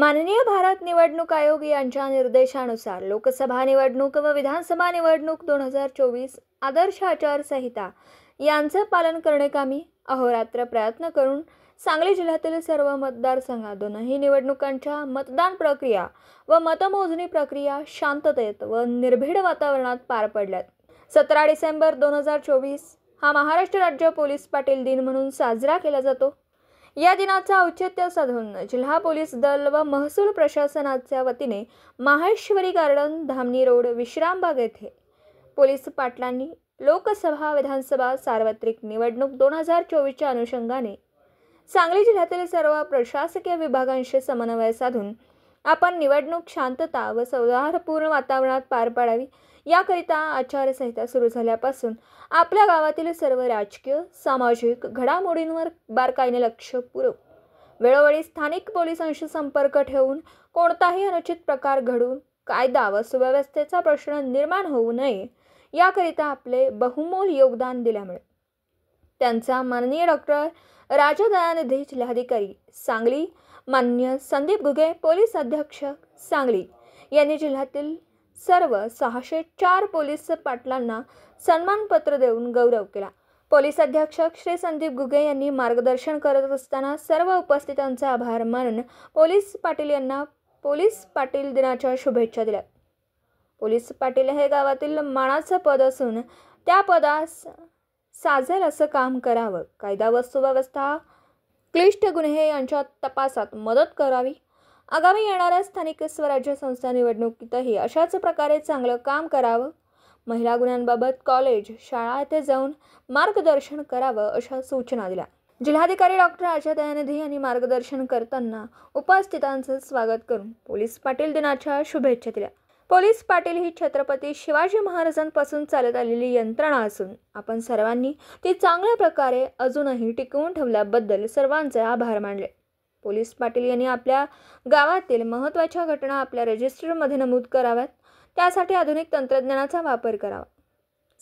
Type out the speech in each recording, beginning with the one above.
माननीय भारत निवडणूक आयोग यांच्या निर्देशानुसार लोकसभा निवडणूक व विधानसभा निवडणूक 2024 आदर्श आचारसंहिता यांचे पालन करण्याकामी अहोरात्र प्रयत्न करून सांगली जिल्ह्यातील सर्व मतदारसंघात दोन्ही निवडणुकांच्या मतदान प्रक्रिया व मतमोजणी प्रक्रिया शांततेत व निर्भीड वातावरणात पार पडल्यात। 17 डिसेंबर 2024 हा महाराष्ट्र राज्य पोलीस पाटील दिन म्हणून साजरा केला जातो। या दिनाचा औचित्य साधून जिल्हा पोलीस दल व महसूल प्रशासनाच्या वतीने माहेश्वरी गार्डन, धामणी रोड, विश्रामबाग येथे पोलीस पाटलांनी लोकसभा विधानसभा सार्वत्रिक निवडणूक 2024च्या अनुषंगाने सांगली जिल्ह्यातील सर्व प्रशासकीय विभागांशी समन्वय साधून आपण निवडणूक शांतता व सौहार्दपूर्ण वातावरणात पार पाडावी याकरिता आचारसंहिता सुरू झाल्यापासून आपल्या गावातील सर्व राजकीय सामाजिक घडामोडींवर बारकाईने लक्ष पुरवून वेळोवेळी स्थानिक पोलिसांशी संपर्क ठेवून कोणताही अनुचित प्रकार घडून कायदा व सुव्यवस्थेचा प्रश्न निर्माण होऊ नये याकरिता आपले बहुमोल योगदान दिल्यामुळे त्यांचा माननीय डॉक्टर राजा दयानिधी जिल्हाधिकारी सांगली, माननीय संदीप घुगे पोलीस अधीक्षक सांगली यांनी जिल्ह्यातील सर्व 604 पोलीस पाटलांना सन्मानपत्र देऊन गौरव केला। पोलीस अधीक्षक श्री संदीप घुगे यांनी मार्गदर्शन करत असताना सर्व उपस्थितांचे आभार मानून पोलीस पाटील यांना पोलीस पाटील दिनाच्या शुभेच्छा दिल्या। पोलीस पाटील हे गावातील मानाचे पद असून त्या पदास साजेल असं काम करावं, कायदा व सुव्यवस्था, क्लिष्ट गुन्हे यांच्या तपासात मदत करावी, आगामी येणाऱ्या स्थानिक स्वराज्य संस्था निवडणुकीतही अशाच प्रकारे चांगलं काम करावं, महिला गुन्ह्यांबाबत कॉलेज, शाळा येथे जाऊन मार्गदर्शन करावं अशा सूचना दिल्या। जिल्हाधिकारी डॉक्टर राजा दयानिधी यांनी मार्गदर्शन करताना उपस्थितांचे स्वागत करून पोलीस पाटील दिनाच्या शुभेच्छा दिल्या। पोलीस पाटील ही छत्रपती शिवाजी महाराजांपासून चालत आलेली यंत्रणा असून आपण सर्वांनी ती चांगल्या प्रकारे अजूनही टिकवून ठेवल्याबद्दल सर्वांचे आभार मानले। पोलीस पाटील यांनी आपल्या गावातील महत्त्वाच्या घटना आपल्या रजिस्टरमध्ये नमूद कराव्यात, त्यासाठी आधुनिक तंत्रज्ञानाचा वापर करावा।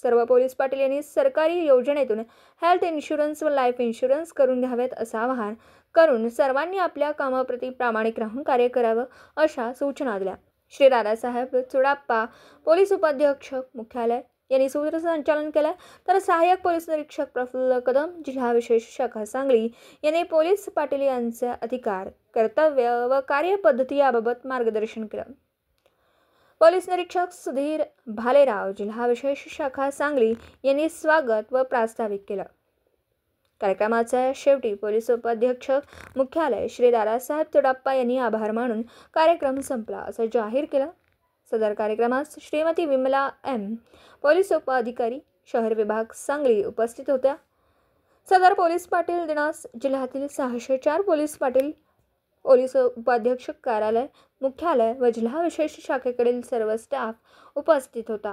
सर्व पोलीस पाटील यांनी सरकारी योजनेतून हेल्थ इन्शुरन्स व लाईफ इन्शुरन्स करून घ्यावेत असं आवाहन करून सर्वांनी आपल्या कामाप्रती प्रामाणिक राहून कार्य करावं अशा सूचना दिल्या। श्री दादासाहेब चुडाप्पा पोलीस उपाधीक्षक मुख्यालय यांनी सूत्रसंचालन केलं, तर सहाय्यक पोलीस निरीक्षक प्रफुल्ल कदम जिल्हा विशेष शाखा सांगली यांनी पोलीस पाटील यांचे अधिकार, कर्तव्य व कार्यपद्धती याबाबत मार्गदर्शन केलं। पोलीस निरीक्षक सुधीर भालेराव जिल्हा विशेष शाखा सांगली यांनी स्वागत व प्रास्ताविक केलं। कार्यक्रमाच्या शेवटी पोलीस उपाधीक्षक मुख्यालय श्री दादासाहेब चुडाप्पा यांनी आभार मानून कार्यक्रम संपला असं जाहीर केलं। सदर कार्यक्रमात श्रीमती विमला एम पोलीस उपअधिकारी शहर विभाग सांगली उपस्थित होत्या। सदर पोलीस पाटील दिनास जिल्ह्यातील 604 पोलीस पाटील, पोलीस उपाधीक्षक कार्यालय, मुख्यालय व जिल्हा विशेष शाखेकडील सर्व स्टाफ उपस्थित होता।